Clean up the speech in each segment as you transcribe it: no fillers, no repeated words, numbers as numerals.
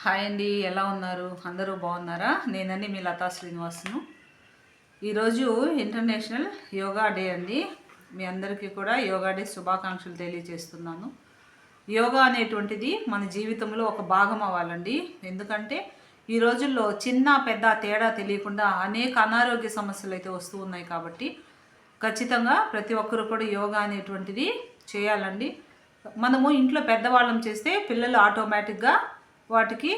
Hi అండి, ఎలా ఉన్నారు? అందరూ బాగున్నారా? నేనండి మీ లతా శ్రీనివాస్ను. ఈరోజు ఇంటర్నేషనల్ యోగా డే అండి. మీ అందరికీ కూడా యోగా డే శుభాకాంక్షలు తెలియజేస్తున్నాను. యోగా అనేటువంటిది మన జీవితంలో ఒక భాగం అవ్వాలండి. ఎందుకంటే ఈ రోజుల్లో చిన్న పెద్ద తేడా తెలియకుండా అనేక అనారోగ్య సమస్యలు అయితే వస్తూ ఉన్నాయి కాబట్టి ఖచ్చితంగా ప్రతి ఒక్కరు కూడా యోగా అనేటువంటిది చేయాలండి. మనము ఇంట్లో పెద్దవాళ్ళం చేస్తే పిల్లలు ఆటోమేటిక్గా వాటికి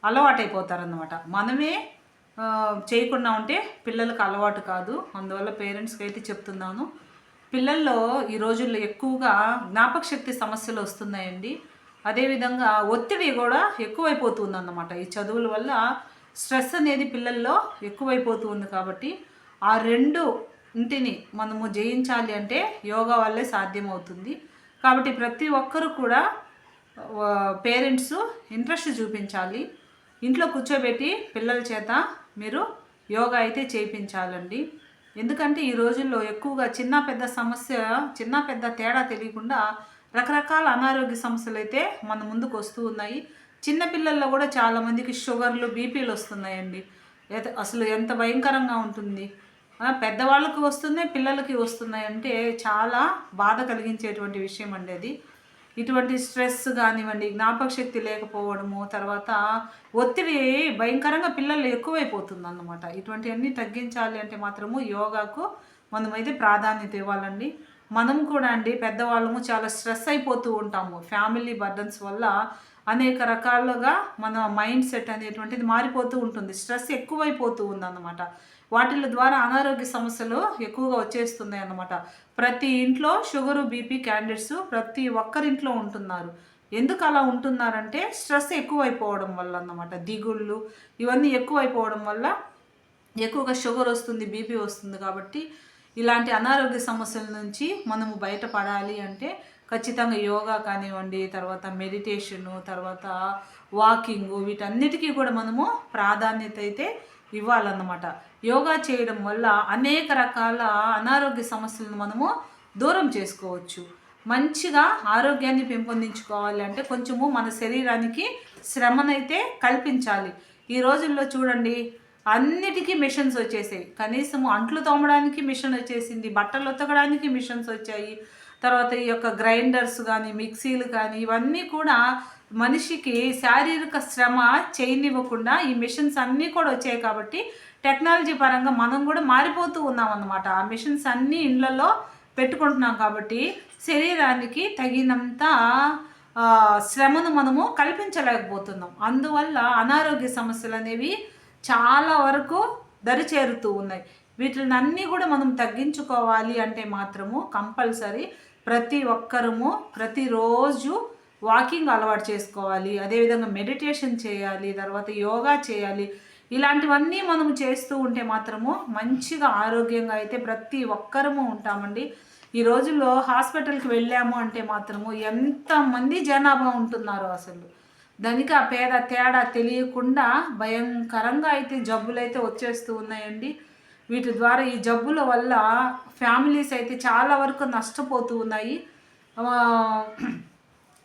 అలవాటైపోతారన్నమాట. మనమే చేయకుండా ఉంటే పిల్లలకు అలవాటు కాదు. అందువల్ల పేరెంట్స్కి అయితే చెప్తున్నాను, పిల్లల్లో ఈ రోజుల్లో ఎక్కువగా జ్ఞాపక శక్తి సమస్యలు వస్తున్నాయండి. అదేవిధంగా ఒత్తిడి కూడా ఎక్కువైపోతుందన్నమాట. ఈ చదువుల వల్ల స్ట్రెస్ అనేది పిల్లల్లో ఎక్కువైపోతూ ఉంది కాబట్టి ఆ రెండు ఇంటిని మనము జయించాలి అంటే యోగా వల్లే సాధ్యమవుతుంది. కాబట్టి ప్రతి ఒక్కరూ కూడా పేరెంట్స్ ఇంట్రెస్ట్ చూపించాలి. ఇంట్లో కూర్చోబెట్టి పిల్లల చేత మీరు యోగా అయితే చేయించాలండి. ఎందుకంటే ఈ రోజుల్లో ఎక్కువగా చిన్న పెద్ద తేడా తెలియకుండా రకరకాల అనారోగ్య సమస్యలు అయితే మన ముందుకు వస్తూ ఉన్నాయి. చిన్నపిల్లల్లో కూడా చాలామందికి షుగర్లు, బీపీలు వస్తున్నాయండి. అసలు ఎంత భయంకరంగా ఉంటుంది. పెద్దవాళ్ళకి వస్తున్నాయి, పిల్లలకి వస్తున్నాయి అంటే చాలా బాధ కలిగించేటువంటి విషయం అండి అది. ఇటువంటి స్ట్రెస్ కానివ్వండి, జ్ఞాపక శక్తి లేకపోవడము, తర్వాత ఒత్తిడి భయంకరంగా పిల్లలు ఎక్కువైపోతుంది అన్నమాట. ఇటువంటివన్నీ తగ్గించాలి అంటే మాత్రము యోగాకు మనమైతే ప్రాధాన్యత ఇవ్వాలండి. మనం కూడా అండి పెద్దవాళ్ళము చాలా స్ట్రెస్ అయిపోతూ ఉంటాము. ఫ్యామిలీ బర్డన్స్ వల్ల అనేక రకాలుగా మన మైండ్ సెట్ అనేటువంటిది మారిపోతూ ఉంటుంది. స్ట్రెస్ ఎక్కువైపోతూ ఉందన్నమాట. వాటిల ద్వారా అనారోగ్య సమస్యలు ఎక్కువగా వచ్చేస్తున్నాయి అన్నమాట. ప్రతి ఇంట్లో షుగరు, బీపీ క్యాండిడేట్స్ ప్రతి ఒక్కరింట్లో ఉంటున్నారు. ఎందుకు అలా ఉంటున్నారంటే స్ట్రెస్ ఎక్కువైపోవడం వల్ల అన్నమాట. దిగుళ్ళు ఇవన్నీ ఎక్కువైపోవడం వల్ల ఎక్కువగా షుగర్ వస్తుంది, బీపీ వస్తుంది. కాబట్టి ఇలాంటి అనారోగ్య సమస్యల నుంచి మనము బయటపడాలి అంటే ఖచ్చితంగా యోగా కానివ్వండి, తర్వాత మెడిటేషను, తర్వాత వాకింగు, వీటన్నిటికీ కూడా మనము ప్రాధాన్యత అయితే ఇవ్వాలన్నమాట. యోగా చేయడం వల్ల అనేక రకాల అనారోగ్య సమస్యలను మనము దూరం చేసుకోవచ్చు. మంచిగా ఆరోగ్యాన్ని పెంపొందించుకోవాలి అంటే కొంచెము మన శరీరానికి శ్రమనైతే కల్పించాలి. ఈ రోజుల్లో చూడండి, అన్నిటికీ మిషన్స్ వచ్చేసాయి. కనీసము అంట్లు తోమడానికి మిషన్ వచ్చేసింది, బట్టలు ఉతకడానికి మిషన్స్ వచ్చాయి. తర్వాత ఈ యొక్క గ్రైండర్స్ కానీ, మిక్సీలు కానీ, ఇవన్నీ కూడా మనిషికి శారీరక శ్రమ చేయనివ్వకుండా ఈ మిషన్స్ అన్నీ కూడా వచ్చాయి. కాబట్టి టెక్నాలజీ పరంగా మనం కూడా మారిపోతూ ఉన్నాం అన్నమాట. ఆ మిషన్స్ అన్నీ ఇళ్లలో పెట్టుకుంటున్నాం కాబట్టి శరీరానికి తగినంత శ్రమను మనము కల్పించలేకపోతున్నాం. అందువల్ల అనారోగ్య సమస్యలు అనేవి చాలా వరకు దరిచేరుతూ ఉన్నాయి. వీటిని అన్నీ కూడా మనం తగ్గించుకోవాలి అంటే మాత్రము కంపల్సరీ ప్రతి ఒక్కరము ప్రతిరోజు వాకింగ్ అలవాటు చేసుకోవాలి. అదేవిధంగా మెడిటేషన్ చేయాలి, తర్వాత యోగా చేయాలి. ఇలాంటివన్నీ మనం చేస్తూ ఉంటే మాత్రము మంచిగా ఆరోగ్యంగా అయితే ప్రతి ఒక్కరము ఉంటామండి. ఈ రోజుల్లో హాస్పిటల్కి వెళ్ళాము అంటే మాత్రము ఎంతమంది జనాభా ఉంటున్నారో అసలు దానికి ఆ తేడా తెలియకుండా భయంకరంగా అయితే జబ్బులు అయితే వచ్చేస్తూ ఉన్నాయండి. వీటి ద్వారా ఈ జబ్బుల వల్ల ఫ్యామిలీస్ అయితే చాలా వరకు నష్టపోతూ ఉన్నాయి.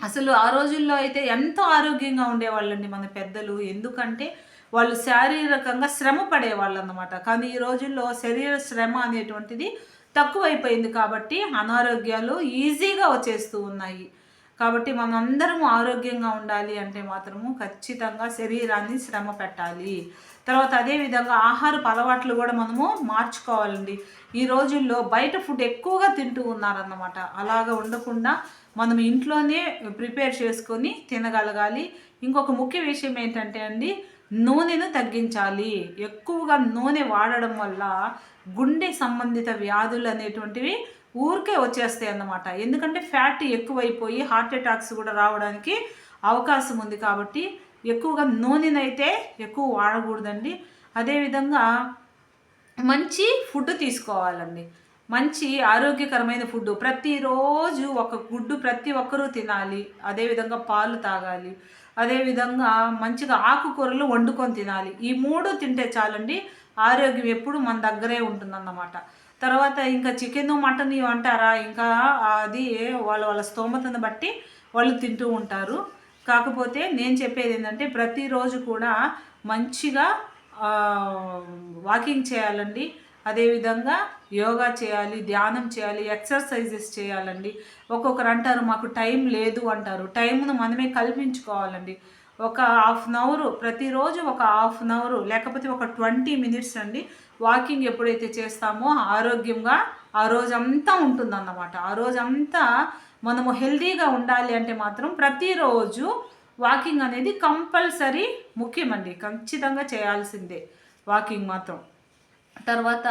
అసలు ఆ రోజుల్లో అయితే ఎంతో ఆరోగ్యంగా ఉండేవాళ్ళండి మన పెద్దలు. ఎందుకంటే వాళ్ళు శారీరకంగా శ్రమ పడేవాళ్ళు అన్నమాట. కానీ ఈ రోజుల్లో శరీర శ్రమ అనేటువంటిది తక్కువైపోయింది కాబట్టి అనారోగ్యాలు ఈజీగా వచ్చేస్తూ ఉన్నాయి. కాబట్టి మనం అందరం ఆరోగ్యంగా ఉండాలి అంటే మాత్రము ఖచ్చితంగా శరీరాన్ని శ్రమ పెట్టాలి. తర్వాత అదేవిధంగా ఆహారపు అలవాట్లు కూడా మనము మార్చుకోవాలండి. ఈ రోజుల్లో బయట ఫుడ్ ఎక్కువగా తింటూ ఉన్నారన్నమాట. అలాగ ఉండకుండా మనం ఇంట్లోనే ప్రిపేర్ చేసుకొని తినగలగాలి. ఇంకొక ముఖ్య విషయం ఏంటంటే అండి, నూనెను తగ్గించాలి. ఎక్కువగా నూనె వాడడం వల్ల గుండె సంబంధిత వ్యాధులు అనేటువంటివి ఊరికే వచ్చేస్తాయి అన్నమాట. ఎందుకంటే ఫ్యాట్ ఎక్కువైపోయి హార్ట్ అటాక్స్ కూడా రావడానికి అవకాశం ఉంది. కాబట్టి ఎక్కువగా నూనెనైతే ఎక్కువ వాడకూడదండి. అదేవిధంగా మంచి ఫుడ్ తీసుకోవాలండి. మంచి ఆరోగ్యకరమైన ఫుడ్ ప్రతిరోజు ఒక గుడ్డు ప్రతి ఒక్కరూ తినాలి. అదేవిధంగా పాలు తాగాలి. అదేవిధంగా మంచిగా ఆకుకూరలు వండుకొని తినాలి. ఈ 3 తింటే చాలండి, ఆరోగ్యం ఎప్పుడు మన దగ్గరే ఉంటుందన్నమాట. తర్వాత ఇంకా చికెను, మటన్ ఇవి అంటారా, ఇంకా అది వాళ్ళ స్తోమతను బట్టి వాళ్ళు తింటూ ఉంటారు. కాకపోతే నేను చెప్పేది ఏంటంటే ప్రతిరోజు కూడా మంచిగా వాకింగ్ చేయాలండి. అదేవిధంగా యోగా చేయాలి, ధ్యానం చేయాలి, ఎక్సర్సైజెస్ చేయాలండి. ఒక్కొక్కరు అంటారు మాకు టైం లేదు అంటారు. టైంను మనమే కల్పించుకోవాలండి. ఒక హాఫ్ అన్ అవర్ ప్రతిరోజు ఒక హాఫ్ అన్ అవర్ లేకపోతే ఒక 20 మినిట్స్ అండి వాకింగ్ ఎప్పుడైతే చేస్తామో ఆరోగ్యంగా ఆ రోజంతా ఉంటుందన్నమాట. ఆ రోజంతా మనము హెల్తీగా ఉండాలి అంటే మాత్రం ప్రతిరోజు వాకింగ్ అనేది కంపల్సరీ ముఖ్యమండి. ఖచ్చితంగా చేయాల్సిందే వాకింగ్ మాత్రం. తర్వాత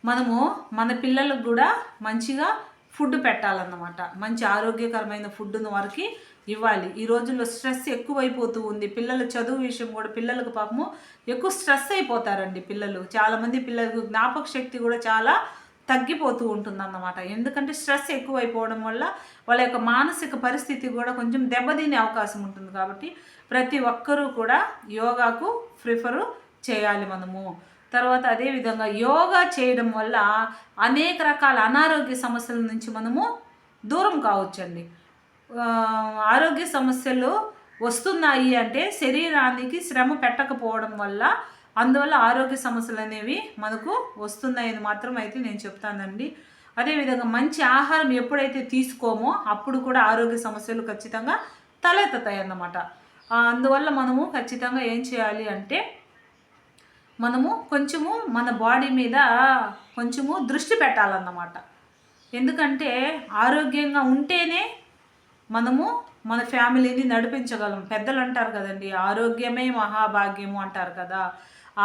మనము మన పిల్లలకు కూడా మంచిగా ఫుడ్ పెట్టాలన్నమాట. మంచి ఆరోగ్యకరమైన ఫుడ్ను వారికి ఇవ్వాలి. ఈ రోజుల్లో స్ట్రెస్ ఎక్కువైపోతూ ఉంది. పిల్లల చదువు విషయం కూడా పిల్లలకు పాపము ఎక్కువ స్ట్రెస్ అయిపోతారండి పిల్లలు. చాలామంది పిల్లలకు జ్ఞాపక శక్తి కూడా చాలా తగ్గిపోతూ ఉంటుందన్నమాట. ఎందుకంటే స్ట్రెస్ ఎక్కువైపోవడం వల్ల వాళ్ళ యొక్క మానసిక పరిస్థితి కూడా కొంచెం దెబ్బతినే అవకాశం ఉంటుంది. కాబట్టి ప్రతి ఒక్కరూ కూడా యోగాకు ప్రిఫర్ చేయాలి మనము. తర్వాత అదేవిధంగా యోగా చేయడం వల్ల అనేక రకాల అనారోగ్య సమస్యల నుంచి మనము దూరం కావచ్చండి. ఆరోగ్య సమస్యలు వస్తున్నాయి అంటే శరీరానికి శ్రమ పెట్టకపోవడం వల్ల, అందువల్ల ఆరోగ్య సమస్యలు అనేవి మనకు వస్తున్నాయని మాత్రం అయితే నేను చెప్తానండి. అదేవిధంగా మంచి ఆహారం ఎప్పుడైతే తీసుకోమో అప్పుడు కూడా ఆరోగ్య సమస్యలు ఖచ్చితంగా తలెత్తుతాయి అన్నమాట. అందువల్ల మనము ఖచ్చితంగా ఏం చేయాలి అంటే మనము కొంచెము మన బాడీ మీద కొంచెము దృష్టి పెట్టాలన్నమాట. ఎందుకంటే ఆరోగ్యంగా ఉంటేనే మనము మన ఫ్యామిలీని నడిపించగలం. పెద్దలు అంటారు కదండి, ఆరోగ్యమే మహాభాగ్యము అంటారు కదా.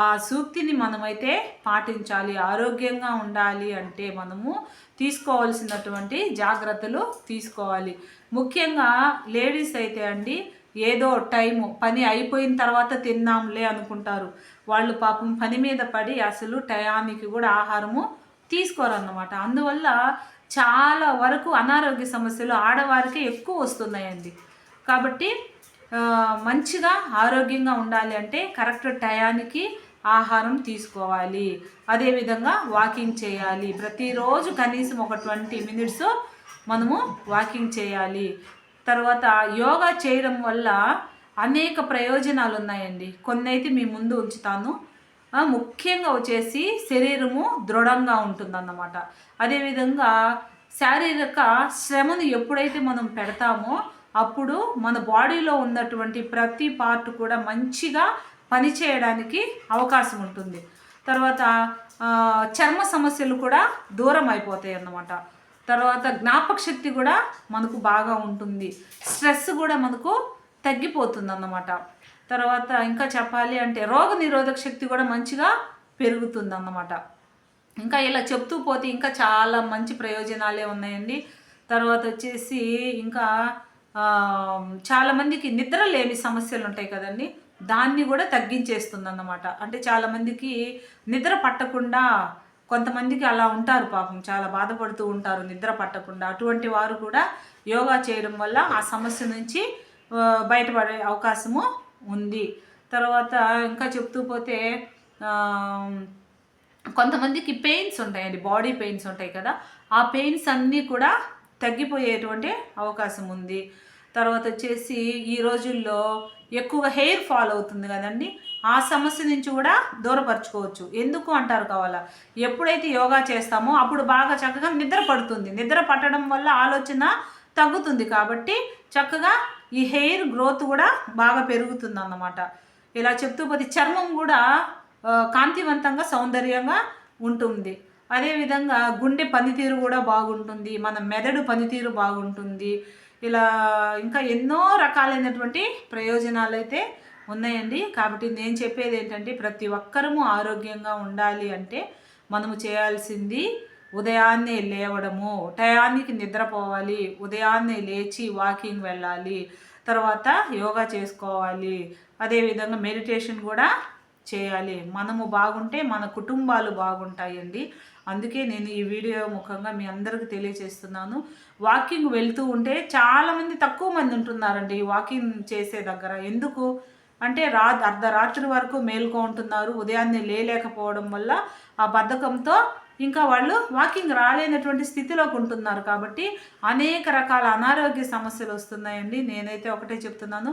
ఆ సూక్తిని మనమైతే పాటించాలి. ఆరోగ్యంగా ఉండాలి అంటే మనము తీసుకోవాల్సినటువంటి జాగ్రత్తలు తీసుకోవాలి. ముఖ్యంగా లేడీస్ అయితే అండి ఏదో టైము పని అయిపోయిన తర్వాత తిన్నాంలే అనుకుంటారు. వాళ్ళు పాపం పని మీద పడి అసలు టయానికి కూడా ఆహారము తీసుకోరన్నమాట. అందువల్ల చాలా వరకు అనారోగ్య సమస్యలు ఆడవారికి ఎక్కువ వస్తున్నాయండి. కాబట్టి మంచిగా ఆరోగ్యంగా ఉండాలి అంటే కరెక్ట్ టయానికి ఆహారం తీసుకోవాలి. అదేవిధంగా వాకింగ్ చేయాలి. ప్రతిరోజు కనీసం ఒక 20 మినిట్స్ మనము వాకింగ్ చేయాలి. తర్వాత యోగా చేయడం వల్ల అనేక ప్రయోజనాలు ఉన్నాయండి. కొన్ని అయితే మీ ముందు ఉంచుతాను. ముఖ్యంగా వచ్చేసి శరీరము దృఢంగా ఉంటుందన్నమాట. అదేవిధంగా శారీరక శ్రమను ఎప్పుడైతే మనం పెడతామో అప్పుడు మన బాడీలో ఉన్నటువంటి ప్రతి పార్ట్ కూడా మంచిగా పనిచేయడానికి అవకాశం ఉంటుంది. తర్వాత చర్మ సమస్యలు కూడా దూరం అయిపోతాయి అన్నమాట. తర్వాత జ్ఞాపక శక్తి కూడా మనకు బాగా ఉంటుంది. స్ట్రెస్ కూడా మనకు తగ్గిపోతుంది అన్నమాట. తర్వాత ఇంకా చెప్పాలి అంటే రోగ నిరోధక శక్తి కూడా మంచిగా పెరుగుతుంది అన్నమాట. ఇంకా ఇలా చెప్తూ పోతే ఇంకా చాలా మంచి ప్రయోజనాలే ఉన్నాయండి. తర్వాత వచ్చేసి ఇంకా చాలామందికి నిద్ర లేని సమస్యలు ఉంటాయి కదండి, దాన్ని కూడా తగ్గించేస్తుంది అన్నమాట. అంటే చాలామందికి నిద్ర పట్టకుండా కొంతమందికి అలా ఉంటారు పాపం, చాలా బాధపడుతూ ఉంటారు నిద్ర పట్టకుండా. అటువంటి వారు కూడా యోగా చేయడం వల్ల ఆ సమస్య నుంచి బయటపడే అవకాశము ఉంది. తర్వాత ఇంకా చెప్తూ పోతే కొంతమందికి పెయిన్స్ ఉంటాయండి, బాడీ పెయిన్స్ ఉంటాయి కదా, ఆ పెయిన్స్ అన్నీ కూడా తగ్గిపోయేటువంటి అవకాశం ఉంది. తర్వాత వచ్చేసి ఈ రోజుల్లో ఎక్కువగా హెయిర్ ఫాల్ అవుతుంది కదండి, ఆ సమస్య నుంచి కూడా దూరపరచుకోవచ్చు. ఎందుకు అంటారు కావాలా, ఎప్పుడైతే యోగా చేస్తామో అప్పుడు బాగా చక్కగా నిద్ర పడుతుంది. నిద్ర పట్టడం వల్ల ఆలోచన తగ్గుతుంది. కాబట్టి చక్కగా ఈ హెయిర్ గ్రోత్ కూడా బాగా పెరుగుతుంది అన్నమాట. ఇలా చెప్తూ పోతే చర్మం కూడా కాంతివంతంగా సౌందర్యంగా ఉంటుంది. అదేవిధంగా గుండె పనితీరు కూడా బాగుంటుంది, మన మెదడు పనితీరు బాగుంటుంది. ఇలా ఇంకా ఎన్నో రకాలైనటువంటి ప్రయోజనాలు అయితే ఉన్నాయండి. కాబట్టి నేను చెప్పేది ఏంటంటే ప్రతి ఒక్కరము ఆరోగ్యంగా ఉండాలి అంటే మనము చేయాల్సింది ఉదయాన్నే లేవడము, టయానికి నిద్రపోవాలి, ఉదయాన్నే లేచి వాకింగ్ వెళ్ళాలి, తర్వాత యోగా చేసుకోవాలి, అదేవిధంగా మెడిటేషన్ కూడా చేయాలి. మనము బాగుంటే మన కుటుంబాలు బాగుంటాయండి. అందుకే నేను ఈ వీడియో ముఖంగా మీ అందరికీ తెలియజేస్తున్నాను. వాకింగ్ వెళ్తూ ఉంటే చాలామంది తక్కువ మంది ఉంటున్నారండి వాకింగ్ చేసే దగ్గర. ఎందుకు అంటే అర్ధరాత్రి వరకు మేల్కో ఉంటున్నారు, ఉదయాన్నే లేలేకపోవడం వల్ల ఆ బద్ధకంతో ఇంకా వాళ్ళు వాకింగ్ రాలేనటువంటి స్థితిలోకి ఉంటున్నారు. కాబట్టి అనేక రకాల అనారోగ్య సమస్యలు వస్తున్నాయండి. నేనైతే ఒకటే చెప్తున్నాను,